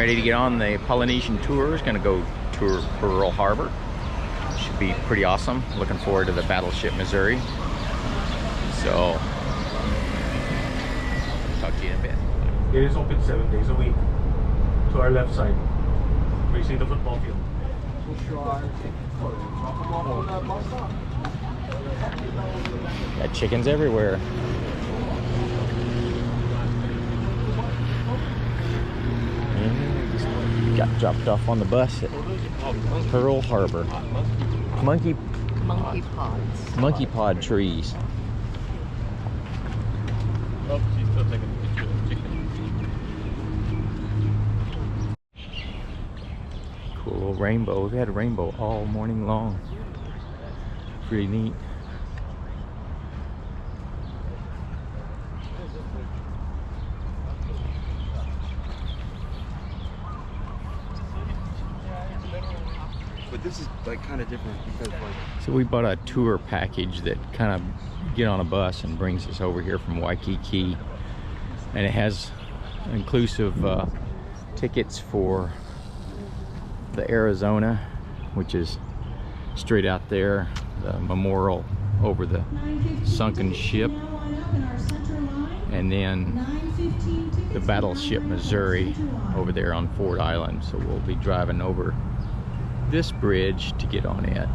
ready to get on the Polynesian tour. Is going to go tour Pearl Harbor. Should be pretty awesome. Looking forward to the Battleship Missouri. So, talk to you in a bit. It is open 7 days a week. To our left side, where you see the football field. Got chickens everywhere. Got dropped off on the bus at Pearl Harbor. Monkey pods. Monkey pod trees. Oh, she's still taking a picture of chicken. Cool little rainbow. We've had a rainbow all morning long. Pretty neat. But this is like kind of different because like. So we bought a tour package that kind of get on a bus and brings us over here from Waikiki, and it has inclusive tickets for the Arizona, which is straight out there, the memorial over the sunken ship, and then the Battleship Missouri over there on Ford Island. So we'll be driving over this bridge to get on it,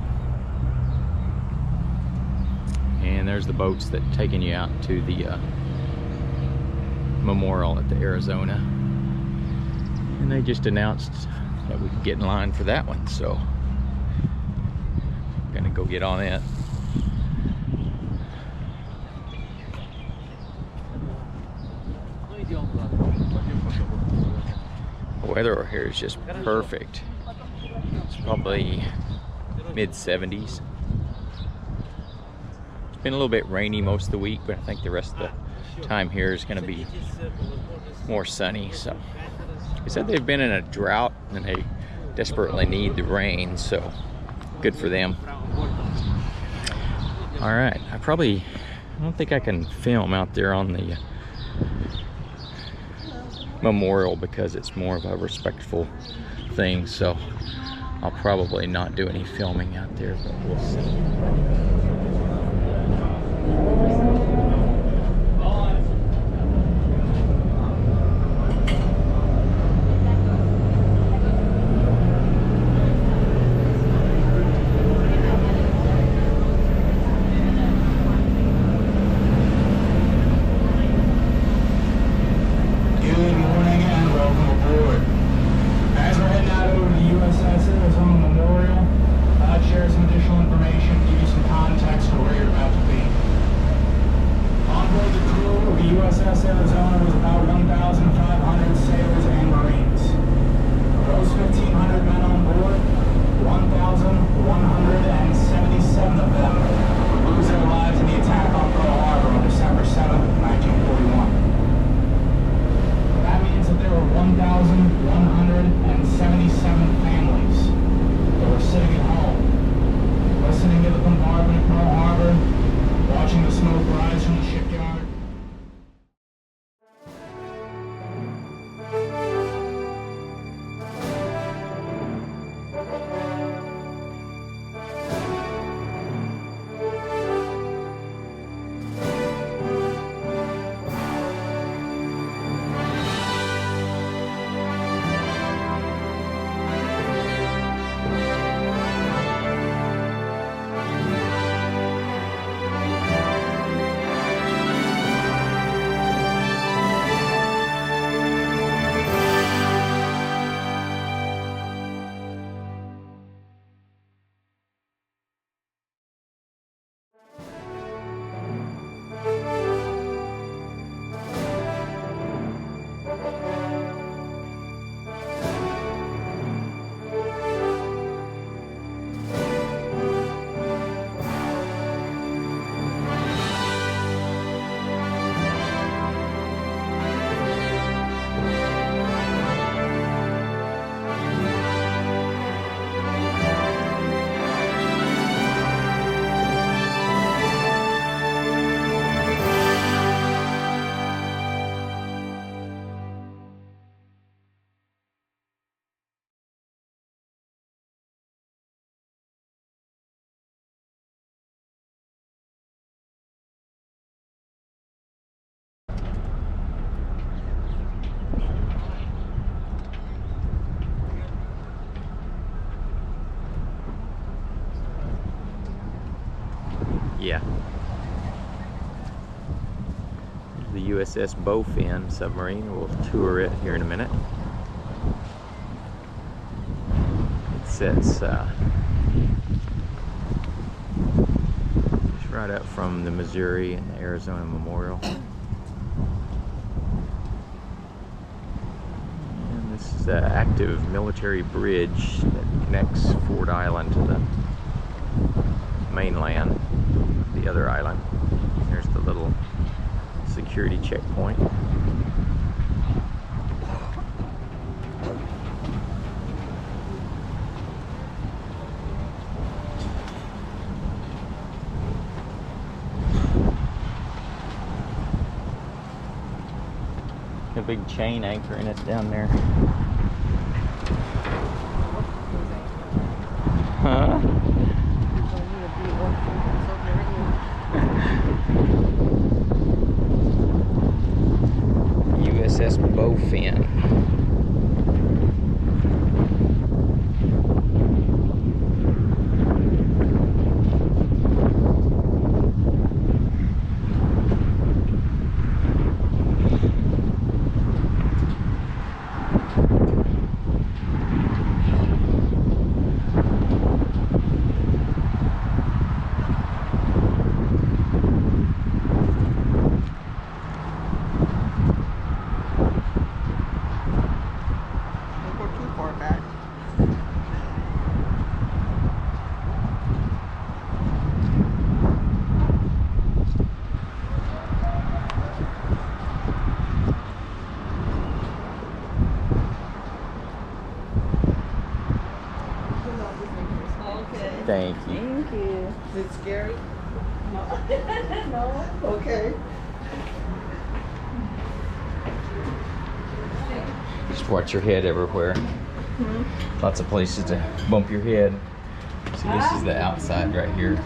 and there's the boats that taking you out to the memorial at the Arizona, and they just announced that we could get in line for that one, so I'm gonna go get on it. The weather over here is just perfect. It's probably mid-70s. It's been a little bit rainy most of the week, but I think the rest of the time here is going to be more sunny. So they said they've been in a drought and they desperately need the rain, so good for them. All right, I don't think I can film out there on the memorial because it's more of a respectful thing, so I'll probably not do any filming out there, but we'll see. Yeah. The USS Bowfin submarine. We'll tour it here in a minute. It sits just right up from the Missouri and the Arizona Memorial. And this is an active military bridge that connects Ford Island to the mainland, the other island. There's the little security checkpoint. A big chain anchor in it down there. Huh? USS Bowfin. Thank you. Thank you. Is it scary? No. No. Okay. Just watch your head everywhere. Lots of places to bump your head. See, this is the outside right here.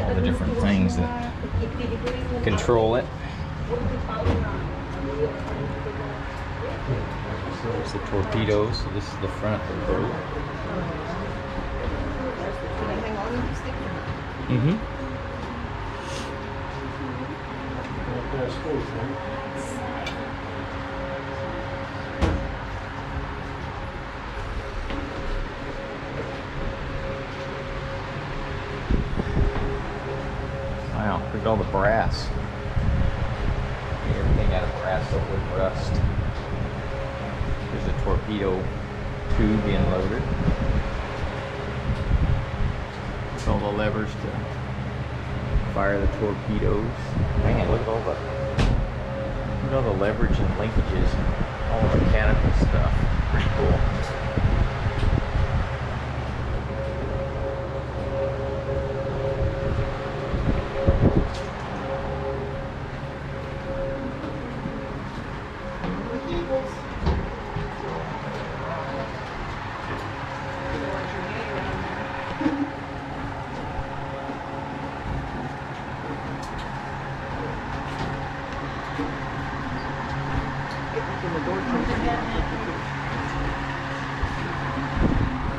All the different things that control it. So there's the torpedoes. So this is the front of the boat. Can I hang on and stick? Mm-hmm. Wow, look at all the brass. Everything out of brass that would rust. There's a torpedo tube being loaded. With all the levers to fire the torpedoes. Man, look at all the leverage and linkages, all the mechanical stuff. Pretty cool.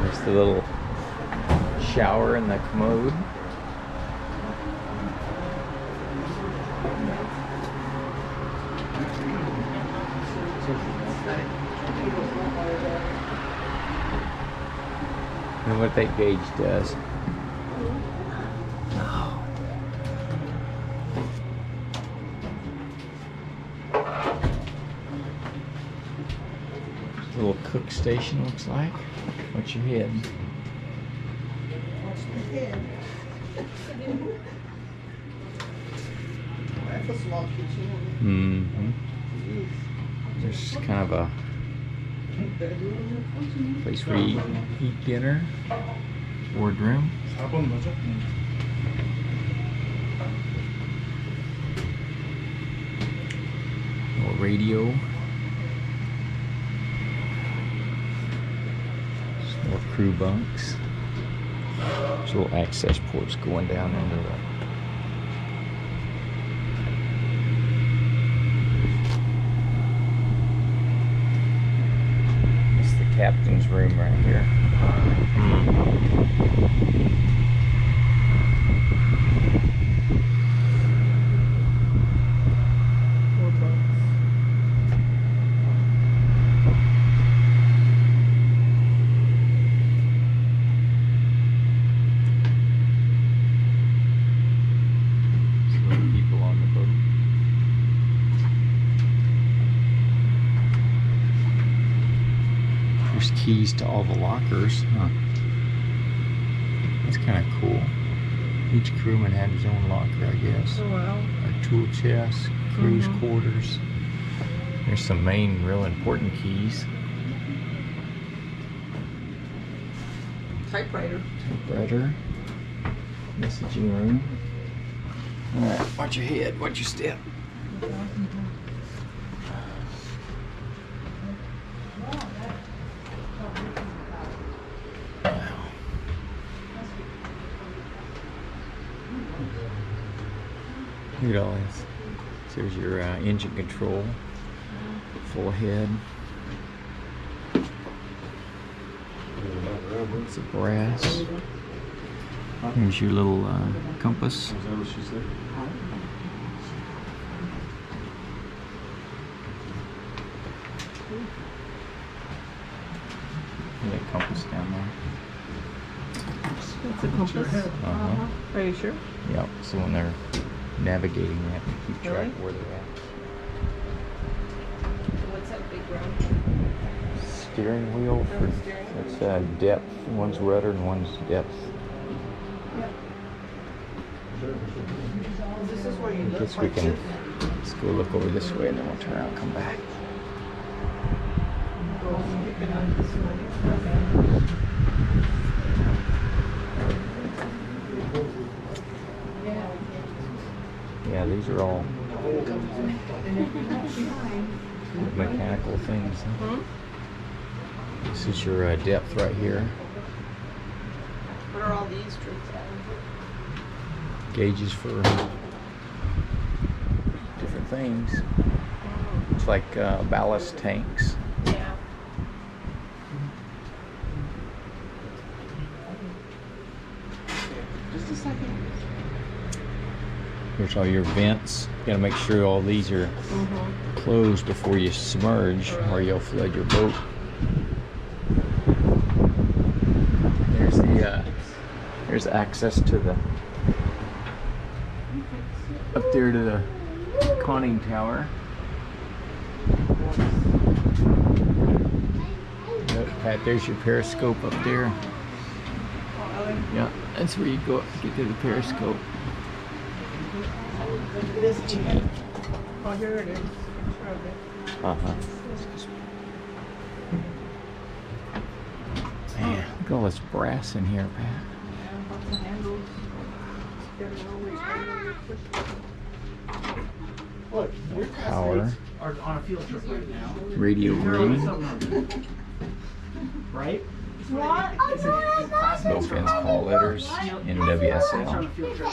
There's the little shower in the commode. And what that gauge does. Little cook station looks like. What's your head? Watch the head. That's a small kitchen. Mm-hmm. There's kind of a place where you eat dinner. Boardroom. Little radio. More crew bunks. There's little access ports going down into the It's the captain's room right here. keys to all the lockers. Huh. That's kind of cool. Each crewman had his own locker, I guess. Oh, wow. A tool chest, crew's quarters. There's some main, real important keys. Typewriter. Typewriter. Messaging room. Alright, watch your head, watch your step. Look at all this. So there's your engine control, full head. It's a brass. Here's your little compass. Is that what she said? That compass down there. That's a compass. Uh-huh. Are you sure? Yep. So when they're navigating, they have to keep track Really? of where they're at. What's that big round? Steering wheel for Steering. that's depth. One's rudder and one's depth. This is where you I look guess we like can. this. Let's go look over this way and then we'll turn around and come back. Go skipping on this way. Yeah, these are all mechanical things. Hmm? This is your depth right here. What are all these streets at? Gauges for different things. It's like ballast tanks. Yeah. Just a second. Here's all your vents. You gotta make sure all these are closed before you submerge or you'll flood your boat. There's access to the up there to the conning tower. Look, Pat, there's your periscope up there. Yeah, that's where you go up to get to the periscope. This cheap. Oh, here it is. Picture of it. Uh-huh. Man, look at all this brass in here, Pat. Yeah, lots of handles. There's always handles. Look, your Power. classmates are on a field trip right now. Radio They're on a room. submarine. Right? What? Classmates are Bowfin's on call letters. classmates are on NWSL. a field trip,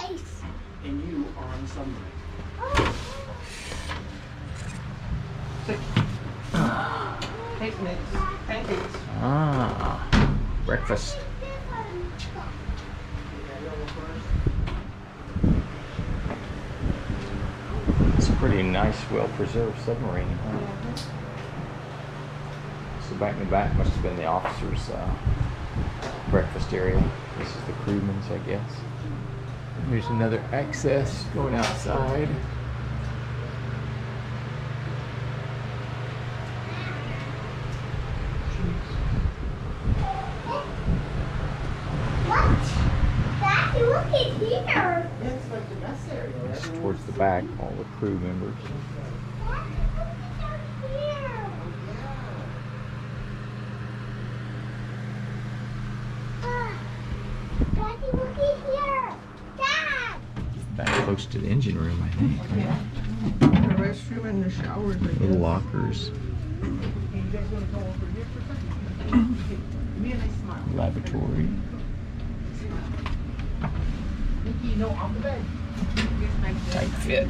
and you are on a submarine. Picnics. Pancakes. Ah, breakfast. It's a pretty nice, well-preserved submarine. Huh? So back in the back must have been the officers' breakfast area. This is the crewmen's, I guess. There's another access going outside. Daddy, look at here. It's like the best area. It's towards the back, all the crew members. Daddy, look at down here. Daddy, look at here. Dad. Back close to the engine room, I think. Yeah. The restroom and the showers. I Little guess. lockers, You guys want to go over here for a second? Give me a nice smile. lavatory. Nikki, no, off the bed. Tight fit.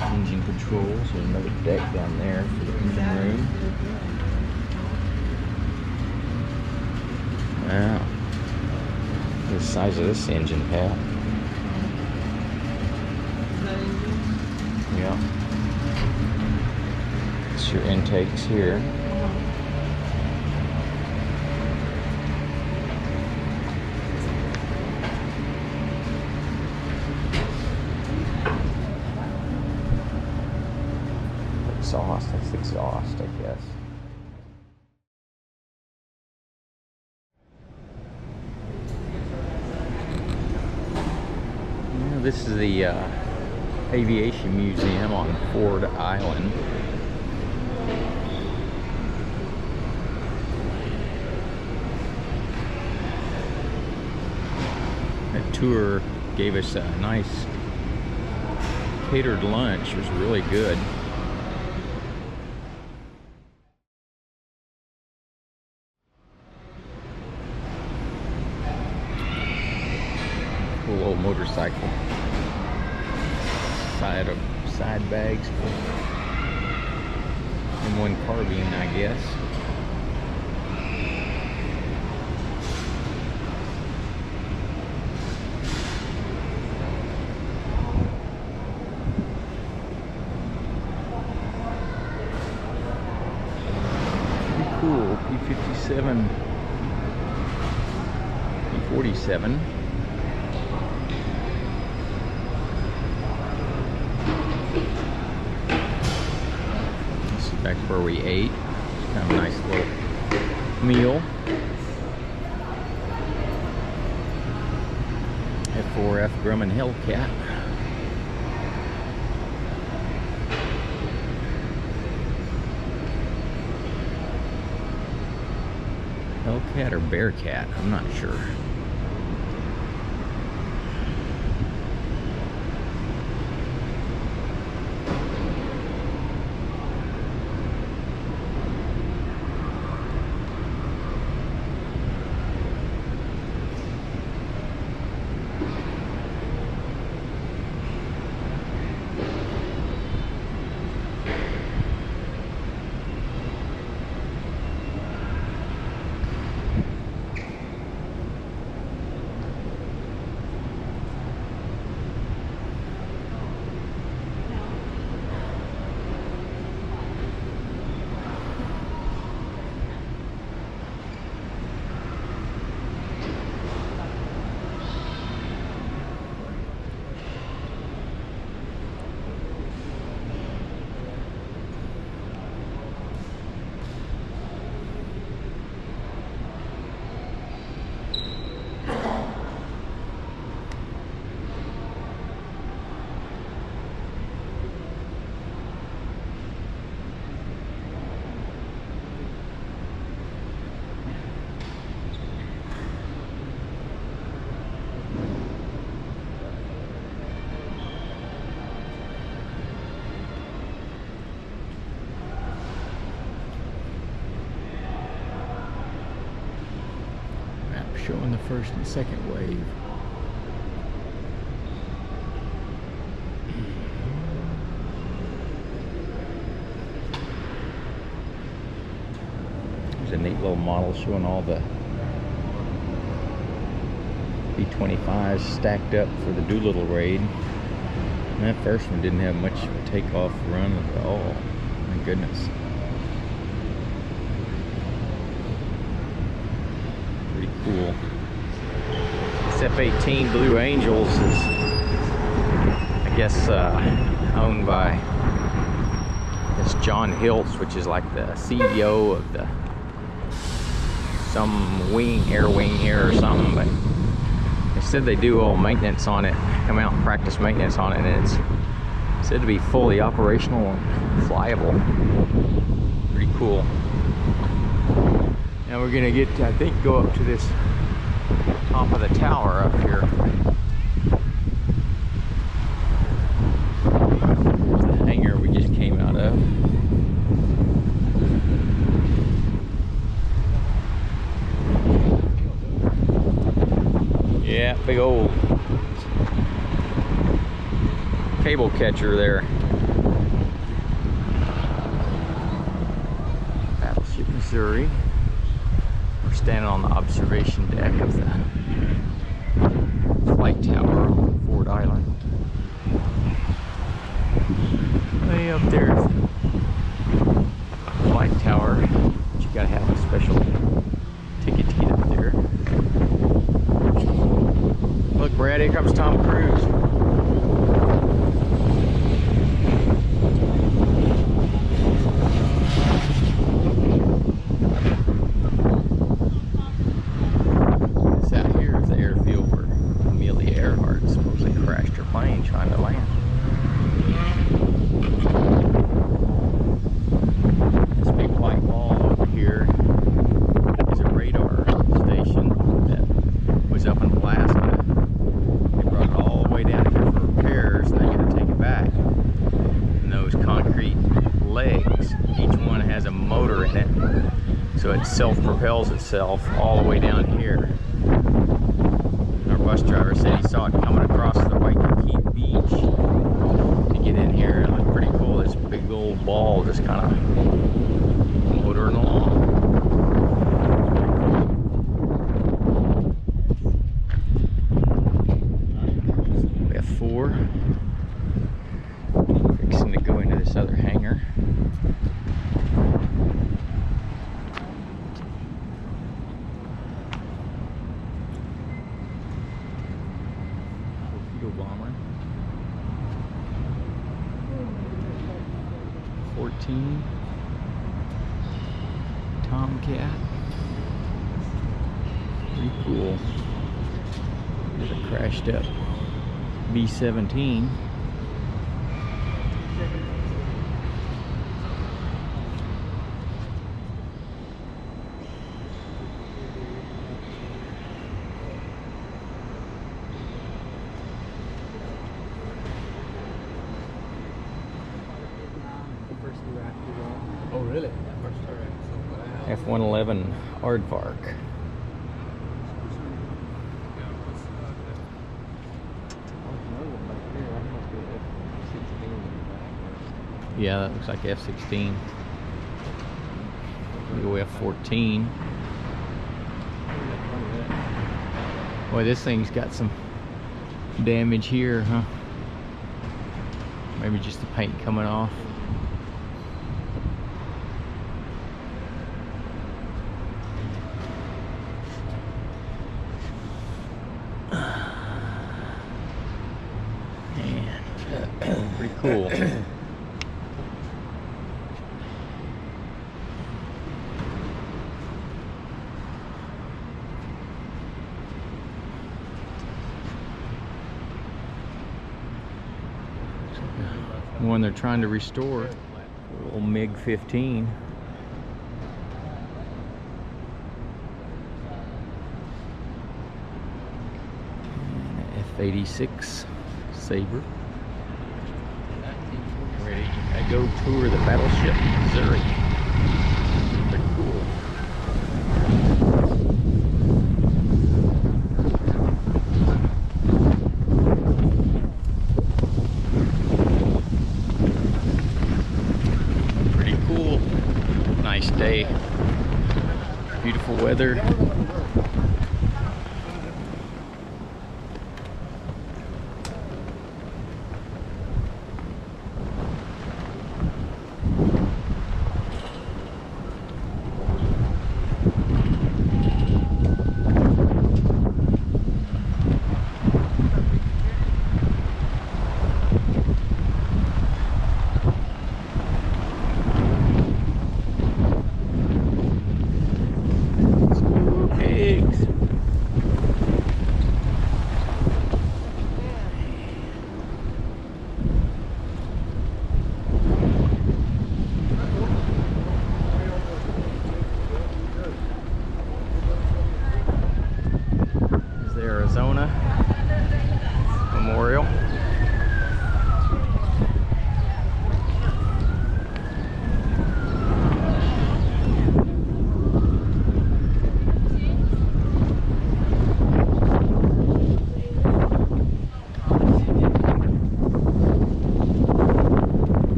Engine controls. There's another deck down there for the engine room. Wow. Look at the size of this engine, Pat. Yeah. It's your intakes here. I guess. Yeah, this is the Aviation Museum on Ford Island. That tour gave us a nice catered lunch. It was really good. Cool old motorcycle. Side bags and one carbine, I guess. Pretty cool. P-57, P-47. Back where we ate. Kind of a nice little meal. F4F Grumman Hellcat. Hellcat or Bearcat? I'm not sure. Showing the first and second wave. There's a neat little model showing all the B-25s stacked up for the Doolittle raid. And that first one didn't have much of a takeoff run at all. My goodness. Pretty cool. This F-18 Blue Angels is, I guess, owned by this John Hiltz, which is like the CEO of the some wing, air wing here or something. But they said they do all maintenance on it, come out and practice maintenance on it, and it's said to be fully operational and flyable. Pretty cool. Now we're gonna get to, I think, go up to this top of the tower up here. There's the hangar we just came out of. Yeah, big old cable catcher there. Battleship Missouri. We're standing on the observation deck of the flight tower on Ford Island. Way up there is the flight tower, but you gotta have a special ticket to get up there. Look, Brad, here comes Tom Cruise. it, so it self-propels itself all the way down here. Our bus driver said he saw it coming across the Waikiki beach to get in here. It looked pretty cool. This big old ball just kind of motoring along. We have 4 fixing to go into this other hangar. Bomber 14 Tomcat, pretty cool. There's a crashed up B-17. Oh, really? F-111 Aardvark. Yeah, that looks like F-16. We go F-14. Boy, this thing's got some damage here, huh? Maybe just the paint coming off. Man, pretty cool. One they're trying to restore, little MiG-15. F-86 Sabre. Ready to go tour the Battleship Missouri. Pretty cool. Nice day, beautiful weather. Memorial.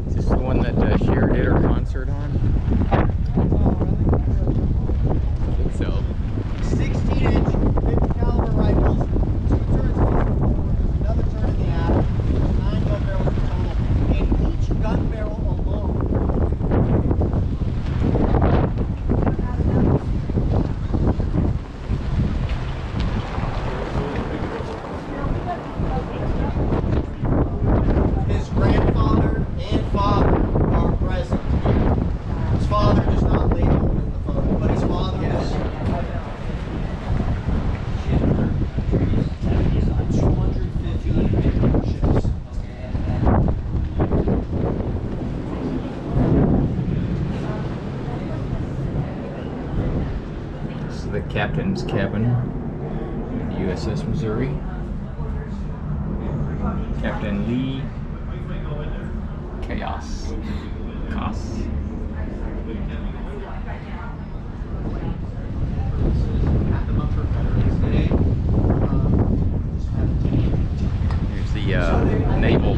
Is this the one that Cher did her concert on? So 16-inch 50 caliber rifles, 2 turns another turn in the aft, 9 gun barrels total, and each gun barrel alone. His grandfather and father are present. His father does not label in the photo, but his father is. 250 ships. this is the captain's cabin in USS Missouri. Captain Lee Chaos. Chaos. At the Bunker Veterans Day, Here's the naval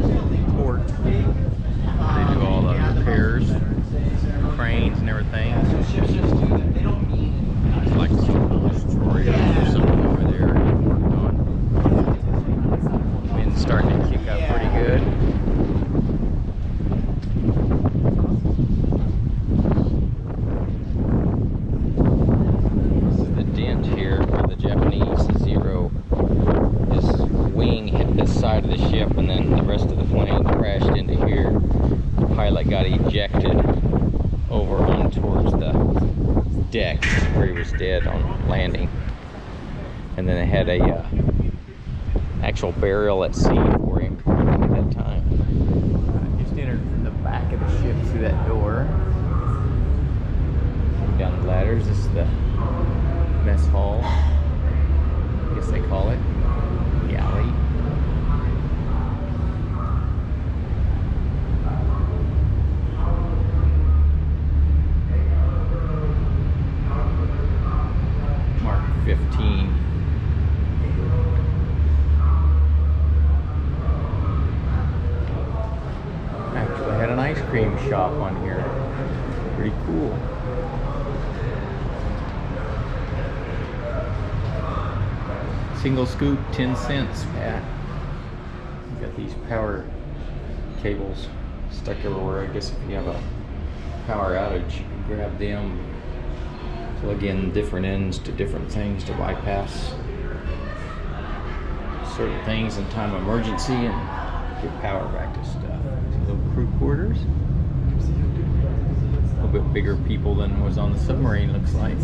port. They do all the repairs, cranes and everything. ships just do that. They don't mean it. It's like some destroyer or something over there worked on. Wind's starting to kick up pretty good. This is the dent here where the Japanese Zero, this wing hit this side of the ship and then the rest of the plane crashed into here. The pilot got ejected over on towards the deck where he was dead on landing, and then they had a actual burial at sea for him at that time. I just entered from the back of the ship through that door. Came down the ladders. This is the mess hall, I guess they call it, galley. Mark 15. Actually had an ice cream shop on here. Pretty cool. Single scoop, 10 cents, Pat. Got these power cables stuck everywhere. I guess if you have a power outage, you can grab them, plug in different ends to different things to bypass certain things in time of emergency and get power back to stuff. So little crew quarters. A little bit bigger people than was on the submarine, looks like.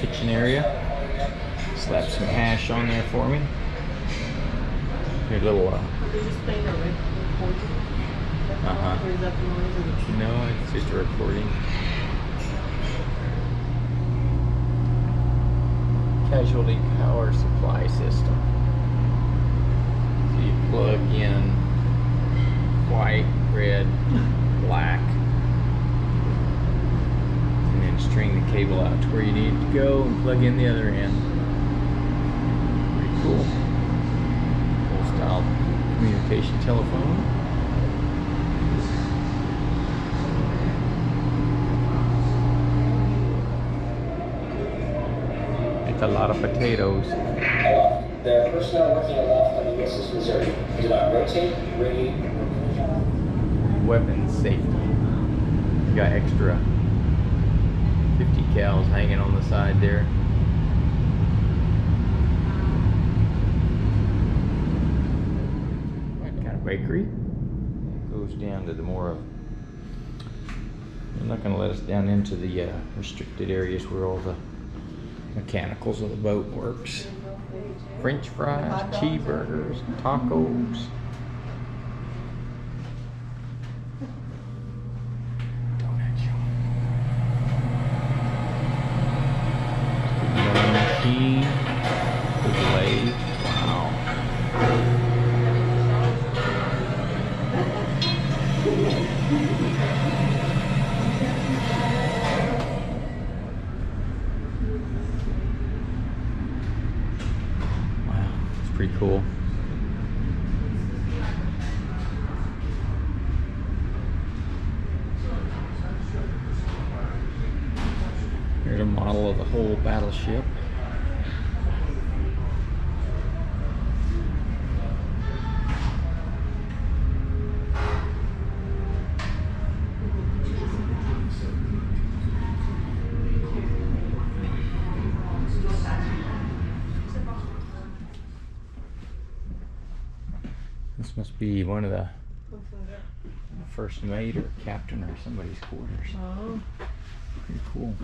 Kitchen area. Slap some hash on there for me. Here, little no, it's just a recording. Casualty power supply system. So you plug in white, red, black, and then string the cable out to where you need it to go and plug in the other end. Pretty cool. Old style communication telephone. It's a lot of potatoes. There are personnel working aloft on the USS Missouri. Do not rotate, radiate, Weapons safety. You got extra 50 cals hanging on the side there. What kind of bakery? It goes down to the more of. They're not going to let us down into the restricted areas where all the mechanicals of the boat works. French fries, cheeseburgers, tacos. Donut shop. Milling machine. The blade. Wow. Pretty cool. Here's a model of the whole battleship. This must be one of the first mate or captain or somebody's quarters. Oh. Pretty cool.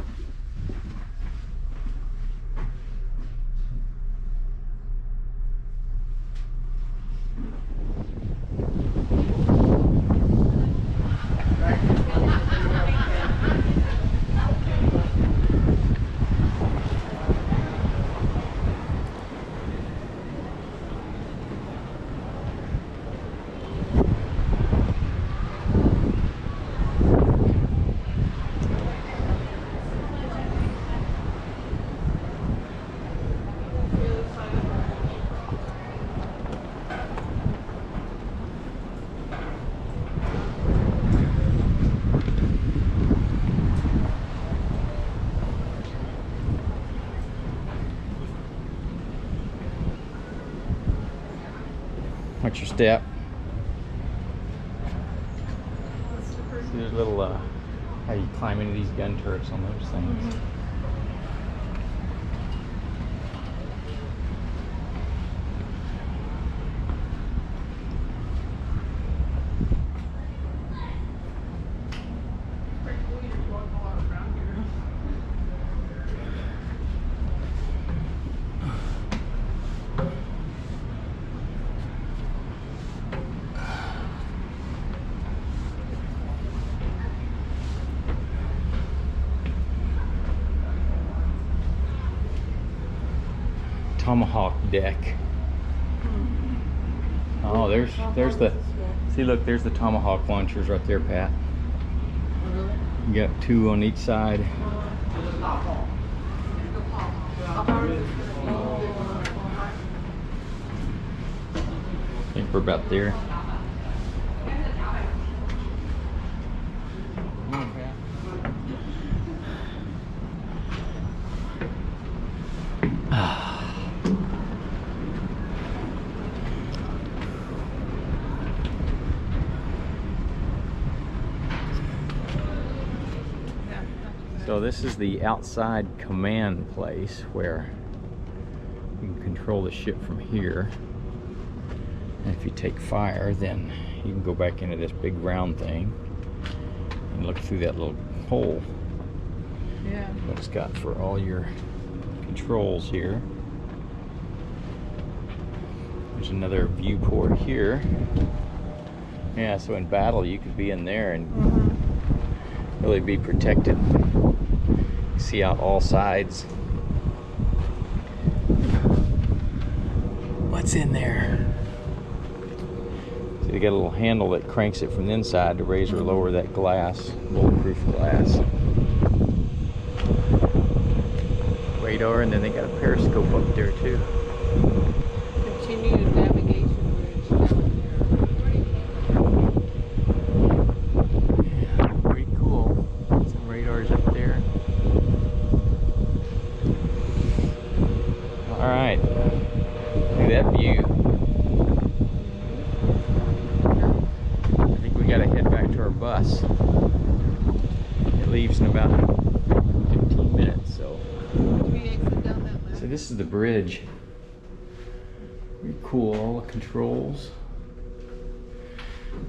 Watch your step. See, there's a little how you climb into these gun turrets on those things. Tomahawk deck. Oh, there's the, see, look, there's the Tomahawk launchers right there, Pat. You got 2 on each side. I think we're about there. So this is the outside command place where you can control the ship from here. And if you take fire, then you can go back into this big round thing and look through that little hole. Yeah. What it's got for all your controls here. There's another viewport here. Yeah, so in battle you could be in there and really be protected. See out all sides. What's in there? So you got a little handle that cranks it from the inside to raise or lower that glass, bulletproof glass. Radar, and then they got a periscope up there too. Continued navigation bridge down Yeah, pretty cool. Some radars up there. All right, look at that view. I think we gotta head back to our bus. It leaves in about 15 minutes, so. We exit down that left. So this is the bridge. Pretty cool, all the controls.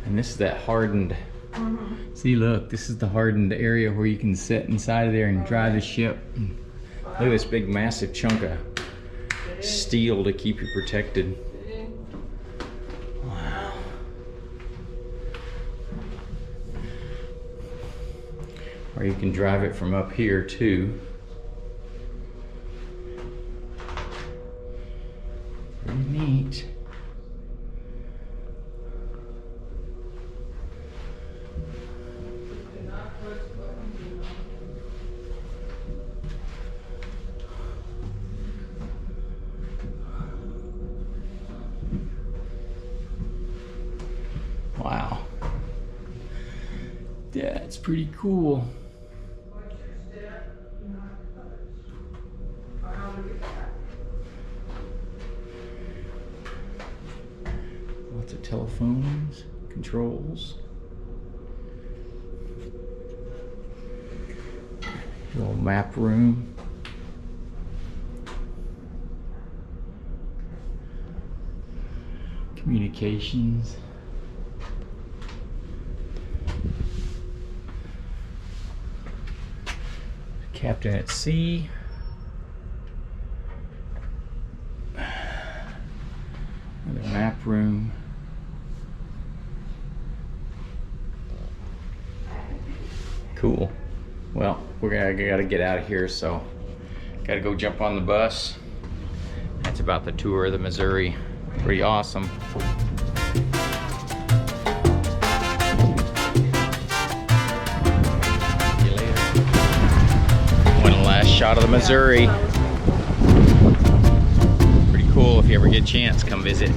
And this is that hardened, see, look, this is the hardened area where you can sit inside of there and drive the ship. Look at this big massive chunk of steel to keep you protected. Wow. Or you can drive it from up here too. Pretty neat. Wow. That's pretty cool. Lots of telephones, controls. Little map room. Communications. Captain at sea. Another map room. Cool. Well, we're gotta get out of here, so gotta go jump on the bus. That's about the tour of the Missouri. Pretty awesome. Shot of the Missouri. Pretty cool. If you ever get a chance, come visit.